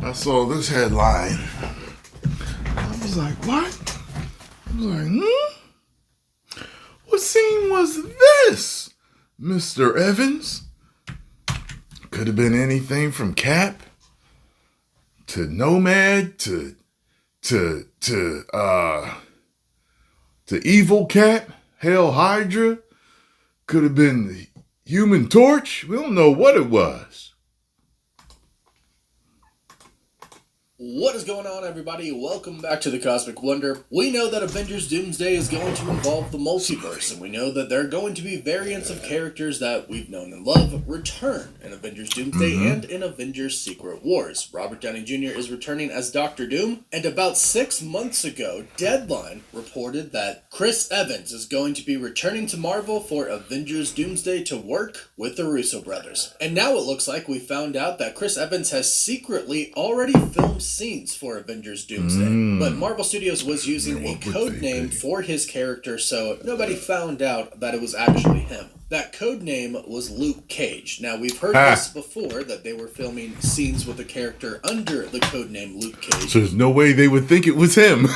I saw this headline. I was like, what? I was like, What scene was this, Mr. Evans? Could have been anything from Cap to Nomad to Evil Cap, Hail Hydra. Could have been the Human Torch. We don't know what it was. What is going on, everybody? Welcome back to the Cosmic Wonder. We know that Avengers Doomsday is going to involve the multiverse, and we know that there are going to be variants of characters that we've known and love return in Avengers Doomsday and in Avengers Secret Wars. Robert Downey Jr. is returning as Dr. Doom, and about 6 months ago, Deadline reported that Chris Evans is going to be returning to Marvel for Avengers Doomsday to work with the Russo brothers. And now it looks like we found out that Chris Evans has secretly already filmed scenes for Avengers Doomsday, but Marvel Studios was using a code name for his character, so nobody found out that it was actually him. That code name was Luke Cage. Now, we've heard this before, that they were filming scenes with a character under the code name Luke Cage. So there's no way they would think it was him.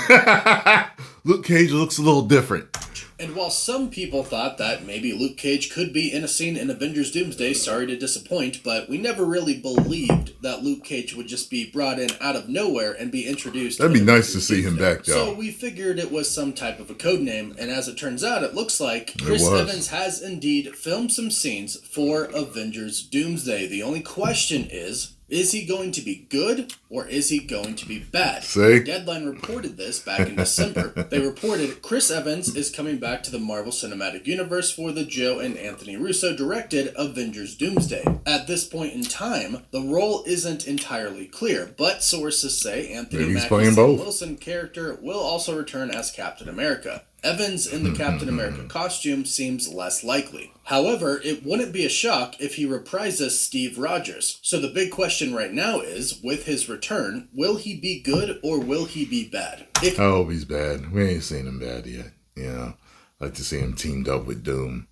Luke Cage looks a little different. And while some people thought that maybe Luke Cage could be in a scene in Avengers Doomsday, sorry to disappoint, but we never really believed that Luke Cage would just be brought in out of nowhere and be introduced. That'd be nice to see him back, though. So we figured it was some type of a code name, and as it turns out, it looks like Chris Evans has indeed filmed some scenes for Avengers Doomsday. The only question is he going to be good, or is he going to be bad? See? Deadline reported this back in December. They reported Chris Evans is coming back to the Marvel Cinematic Universe for the Joe and Anthony Russo directed Avengers Doomsday. At this point in time, the role isn't entirely clear, but sources say Anthony Magnus and Wilson character will also return as Captain America. Evans in the Captain America costume seems less likely. However, it wouldn't be a shock if he reprises Steve Rogers. So the big question right now is, with his return, will he be good or will he be bad? I hope he's bad. We ain't seen him bad yet. I'd like to see him teamed up with Doom.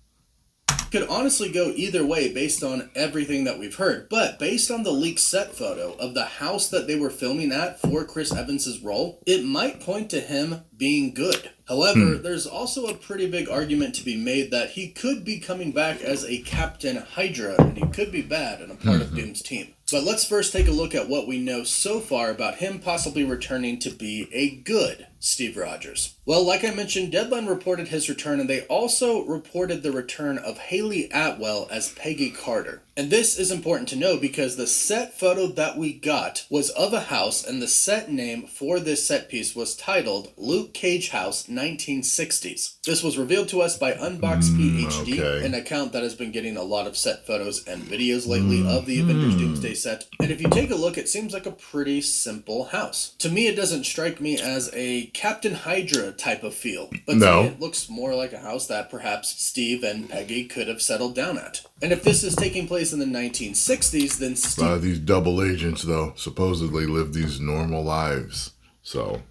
Could honestly go either way based on everything that we've heard, but based on the leaked set photo of the house that they were filming at for Chris Evans' role, it might point to him being good. However, there's also a pretty big argument to be made that he could be coming back as a Captain Hydra, and he could be bad and a part of Doom's team. But let's first take a look at what we know so far about him possibly returning to be a good Steve Rogers. Well, like I mentioned, Deadline reported his return, and they also reported the return of Haley Atwell as Peggy Carter. And this is important to know because the set photo that we got was of a house, and the set name for this set piece was titled Luke Cage House 1960s. This was revealed to us by Unbox PhD, an account that has been getting a lot of set photos and videos lately of the Avengers Doomsday set. And if you take a look, it seems like a pretty simple house. To me, it doesn't strike me as a Captain Hydra type of feel, but to me, it looks more like a house that perhaps Steve and Peggy could have settled down at. And if this is taking place in the 1960s, then a lot of these double agents, though, supposedly live these normal lives. So,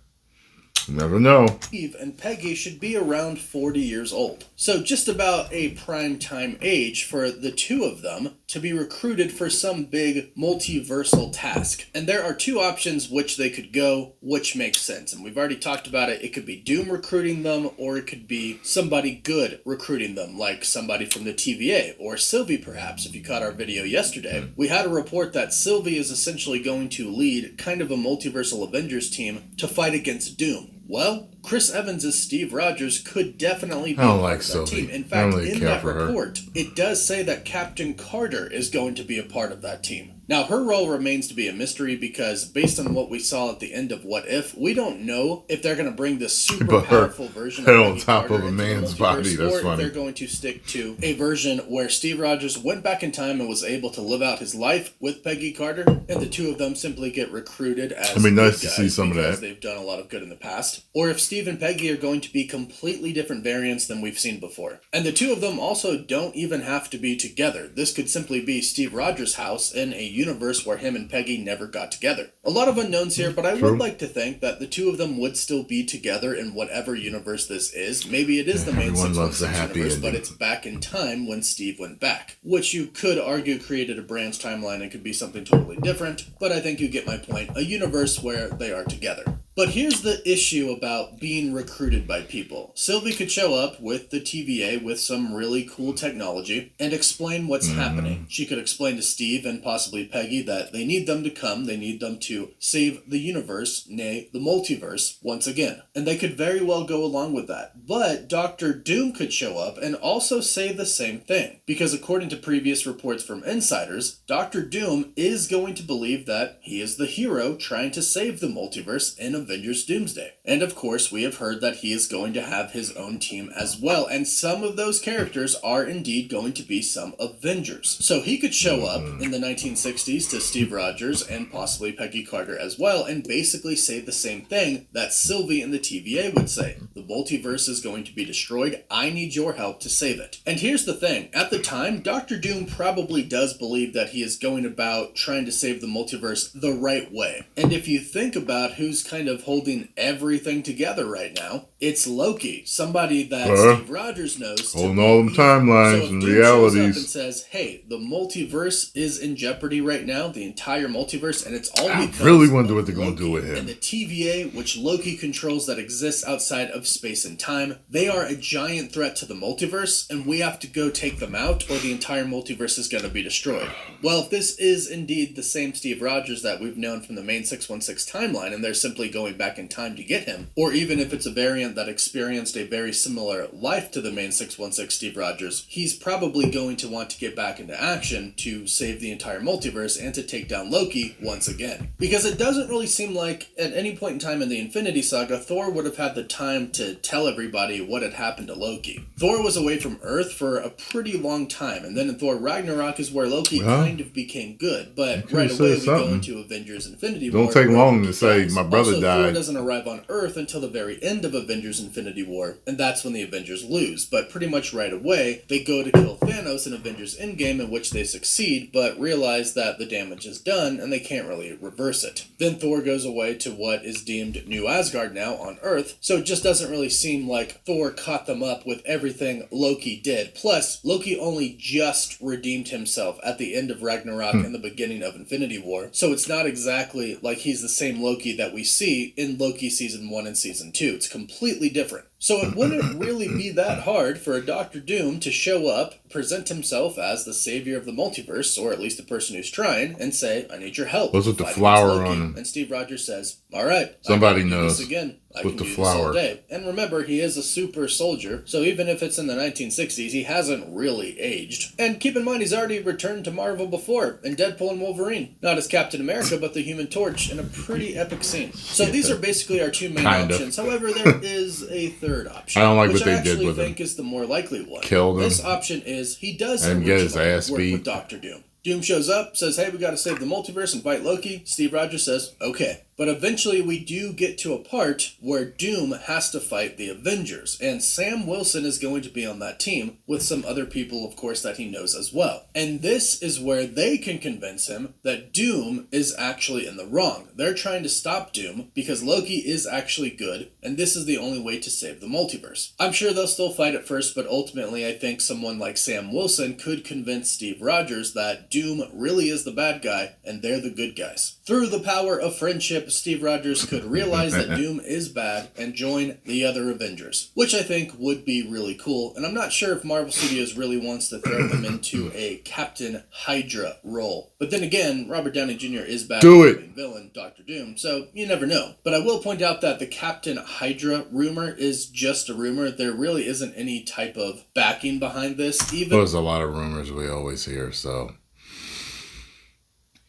you never know. Steve and Peggy should be around 40 years old. So just about a prime time age for the two of them to be recruited for some big multiversal task. And there are two options which they could go, which makes sense. And we've already talked about it. It could be Doom recruiting them, or it could be somebody good recruiting them, like somebody from the TVA, or Sylvie perhaps, if you caught our video yesterday. We had a report that Sylvie is essentially going to lead kind of a multiversal Avengers team to fight against Doom. Well, Chris Evans' Steve Rogers could definitely be part of that team. In fact, in that report, it does say that Captain Carter is going to be a part of that team. Now, her role remains to be a mystery because based on what we saw at the end of What If, we don't know if they're going to bring this super powerful version of on top of a man's body. That's funny. Or if they're going to stick to a version where Steve Rogers went back in time and was able to live out his life with Peggy Carter, and the two of them simply get recruited as nice to see some of that. They've done a lot of good in the past. Or if Steve Steve and Peggy are going to be completely different variants than we've seen before. And the two of them also don't even have to be together. This could simply be Steve Rogers' house in a universe where him and Peggy never got together. A lot of unknowns here, but I would like to think that the two of them would still be together in whatever universe this is. Maybe it is the main 616 universe, but it's back in time when Steve went back, which you could argue created a branch timeline and could be something totally different, but I think you get my point. A universe where they are together. But here's the issue about being recruited by people. Sylvie could show up with the TVA with some really cool technology and explain what's happening. She could explain to Steve and possibly Peggy that they need them to come, they need them to save the universe, nay, the multiverse, once again. And they could very well go along with that. But Dr. Doom could show up and also say the same thing. Because according to previous reports from insiders, Dr. Doom is going to believe that he is the hero trying to save the multiverse in Avengers Doomsday. And of course, we have heard that he is going to have his own team as well, and some of those characters are indeed going to be some Avengers. So he could show up in the 1960s to Steve Rogers and possibly Peggy Carter as well, and basically say the same thing that Sylvie and the TVA would say. The multiverse is going to be destroyed. I need your help to save it. And here's the thing. At the time, Dr. Doom probably does believe that he is going about trying to save the multiverse the right way. And if you think about who's kind of holding everything together right now, it's Loki, somebody that Steve Rogers knows. Holding all them timelines and realities. Shows up and says, hey, the multiverse is in jeopardy right now, the entire multiverse, and it's all because I really wonder what they're going to do with him. And the TVA, which Loki controls that exists outside of space and time, they are a giant threat to the multiverse, and we have to go take them out, or the entire multiverse is going to be destroyed. Well, if this is indeed the same Steve Rogers that we've known from the main 616 timeline, and they're simply going back in time to get him, or even if it's a variant that experienced a very similar life to the main 616 Steve Rogers, he's probably going to want to get back into action to save the entire multiverse and to take down Loki once again. Because it doesn't really seem like at any point in time in the Infinity Saga, Thor would have had the time to tell everybody what had happened to Loki. Thor was away from Earth for a pretty long time, and then in Thor Ragnarok is where Loki kind of became good, but right away we go into Avengers Infinity War. Don't take long to say my brother died. Thor doesn't arrive on Earth until the very end of Avengers Infinity War, and that's when the Avengers lose. But pretty much right away, they go to kill Thanos in Avengers Endgame, in which they succeed, but realize that the damage is done, and they can't really reverse it. Then Thor goes away to what is deemed New Asgard now on Earth, so it just doesn't really seem like Thor caught them up with everything Loki did. Plus, Loki only just redeemed himself at the end of Ragnarok and the beginning of Infinity War, so it's not exactly like he's the same Loki that we see in Loki Season 1 and Season 2. It's completely different. So it wouldn't really be that hard for a Dr. Doom to show up, present himself as the savior of the multiverse, or at least the person who's trying, and say, I need your help. What's with the flower on him? And Steve Rogers says, all right, somebody knows. This again. I with can the do flower. This all day. And remember, he is a super soldier, so even if it's in the 1960s, he hasn't really aged. And keep in mind, he's already returned to Marvel before, in Deadpool and Wolverine. Not as Captain America, but the Human Torch, in a pretty epic scene. So these are basically our two main options. However, there is a third option. I don't like what they did with him. Which I actually think is the more likely one. Killed him. This option is, he does and get his ass work beat with Dr. Doom. Doom shows up, says, hey, we gotta save the multiverse and fight Loki. Steve Rogers says, okay. But eventually we do get to a part where Doom has to fight the Avengers, and Sam Wilson is going to be on that team with some other people, of course, that he knows as well. And this is where they can convince him that Doom is actually in the wrong. They're trying to stop Doom because Loki is actually good, and this is the only way to save the multiverse. I'm sure they'll still fight at first, but ultimately I think someone like Sam Wilson could convince Steve Rogers that Doom really is the bad guy, and they're the good guys. Through the power of friendship, Steve Rogers could realize that Doom is bad and join the other Avengers, which I think would be really cool, and I'm not sure if Marvel Studios really wants to throw them into a Captain Hydra role. But then again, Robert Downey Jr. is back as the main villain, Dr. Doom, so you never know. But I will point out that the Captain Hydra rumor is just a rumor. There really isn't any type of backing behind this. There's a lot of rumors we always hear, so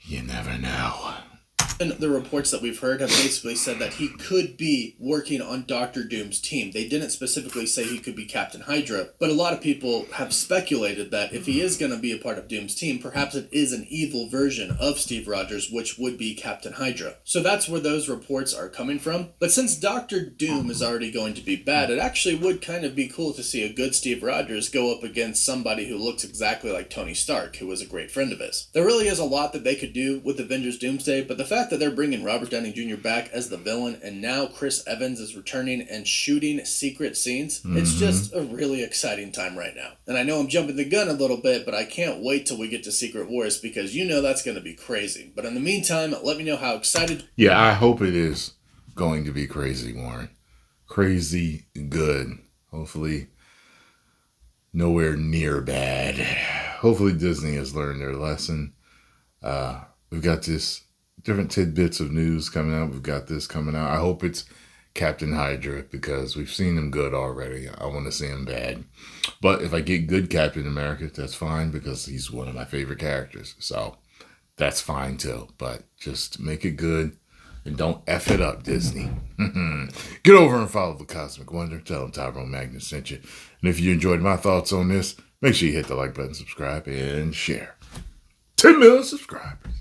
you never know. And the reports that we've heard have basically said that he could be working on Doctor Doom's team. They didn't specifically say he could be Captain Hydra, but a lot of people have speculated that if he is going to be a part of Doom's team, perhaps it is an evil version of Steve Rogers, which would be Captain Hydra. So that's where those reports are coming from. But since Doctor Doom is already going to be bad, it actually would kind of be cool to see a good Steve Rogers go up against somebody who looks exactly like Tony Stark, who was a great friend of his. There really is a lot that they could do with Avengers Doomsday, but the fact that they're bringing Robert Downey Jr. back as the villain and now Chris Evans is returning and shooting secret scenes, it's just a really exciting time right now. And I know I'm jumping the gun a little bit, but I can't wait till we get to Secret Wars because you know that's going to be crazy. But in the meantime, let me know how excited... Yeah, I hope it is going to be crazy, Warren. Crazy good. Hopefully nowhere near bad. Hopefully Disney has learned their lesson. We've got this different tidbits of news coming out. We've got this coming out. I hope it's Captain Hydra because we've seen him good already. I want to see him bad. But if I get good Captain America, that's fine because he's one of my favorite characters. So that's fine too. But just make it good and don't F it up, Disney. Get over and follow the Cosmic Wonder. Tell them Tyrone Magnus sent you. And if you enjoyed my thoughts on this, make sure you hit the like button, subscribe, and share. 10 million subscribers.